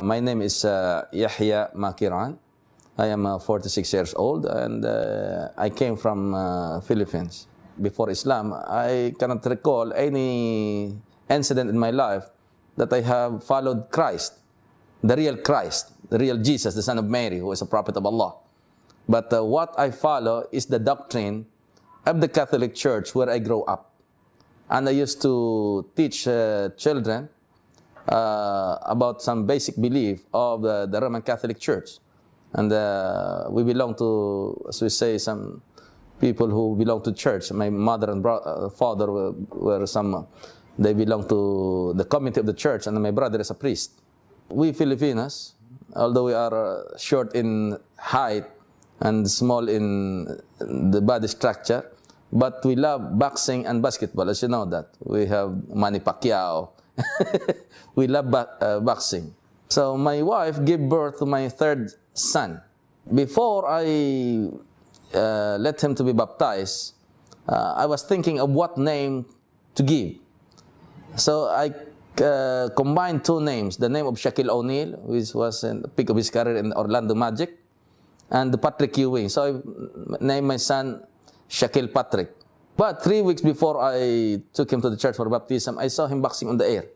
My name is Yahya. I am 46 years old, and I came from Philippines. Before Islam, I cannot recall any incident in my life that I have followed Christ, the real Jesus, the Son of Mary, who is a prophet of Allah. But what I follow is the doctrine of the Catholic Church where I grew up. And I used to teach children about some basic belief of the Roman Catholic Church. And we belong to, as we say, some people who belong to church. My mother and father were some, they belong to the committee of the church, and my brother is a priest. We Filipinos, although we are short in height and small in the body structure, but we love boxing and basketball, as you know that. We have Manny Pacquiao. We love boxing. So my wife gave birth to my third son. Before I let him to be baptized, I was thinking of what name to give. So I combined two names, the name of Shaquille O'Neal, which was in the peak of his career in Orlando Magic, and Patrick Ewing. So I named my son Shaquille Patrick. But 3 weeks before I took him to the church for baptism, I saw him boxing on the air.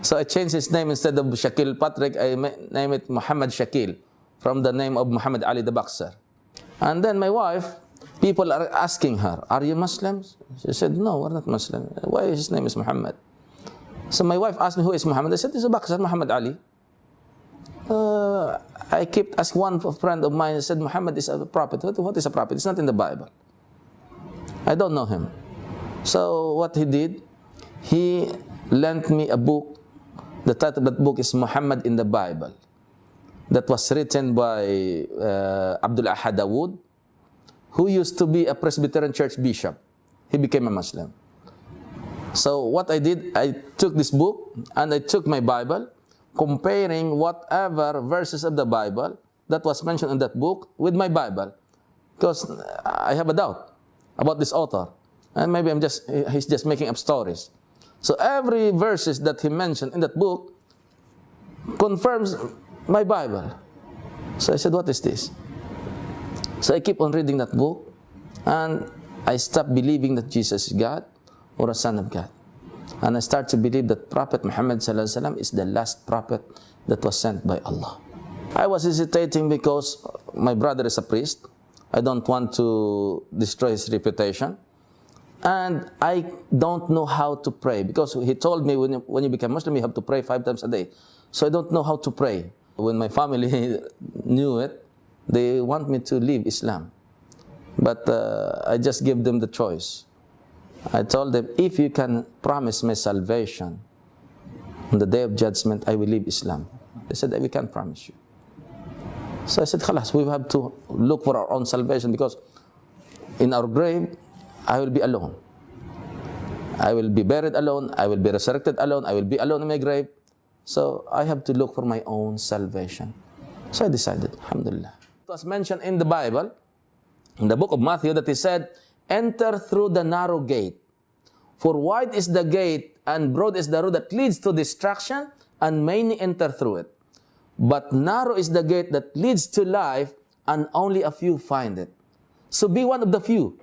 So I changed his name. Instead of Shaquille Patrick, I named it Muhammad Shaquille, from the name of Muhammad Ali the boxer. And then my wife, people are asking her, "Are you Muslims?" She said, "No, we're not Muslim. Why his name is Muhammad?" So my wife asked me, "Who is Muhammad?" I said, "He's a boxer, Muhammad Ali." I kept asking one friend of mine, said, "Muhammad is a prophet." What is a prophet? It's not in the Bible. I don't know him. So what he did, he lent me a book. The title of that book is Muhammad in the Bible. That was written by Abdul Ahad Dawood, who used to be a Presbyterian church bishop. He became a Muslim. So what I did, I took this book and I took my Bible, comparing whatever verses of the Bible that was mentioned in that book with my Bible, because I have a doubt about this author, and maybe he's just making up stories. So every verses that he mentioned in that book confirms my Bible. So I said, "What is this?" So I keep on reading that book, and I stopped believing that Jesus is God or a son of God. And I start to believe that Prophet Muhammad ﷺ is the last prophet that was sent by Allah. I was hesitating because my brother is a priest. I don't want to destroy his reputation. And I don't know how to pray, because he told me when you become Muslim, you have to pray 5 times a day. So I don't know how to pray. When my family knew it, they want me to leave Islam. But I just gave them the choice. I told them, if you can promise me salvation on the day of judgment, I will leave Islam. They said, we can't promise you. So I said, khalas, we have to look for our own salvation, because in our grave, I will be alone. I will be buried alone. I will be resurrected alone. I will be alone in my grave. So I have to look for my own salvation. So I decided, alhamdulillah. It was mentioned in the Bible, in the book of Matthew, that he said, "Enter through the narrow gate. For wide is the gate and broad is the road that leads to destruction, and many enter through it. But narrow is the gate that leads to life, and only a few find it." So be one of the few.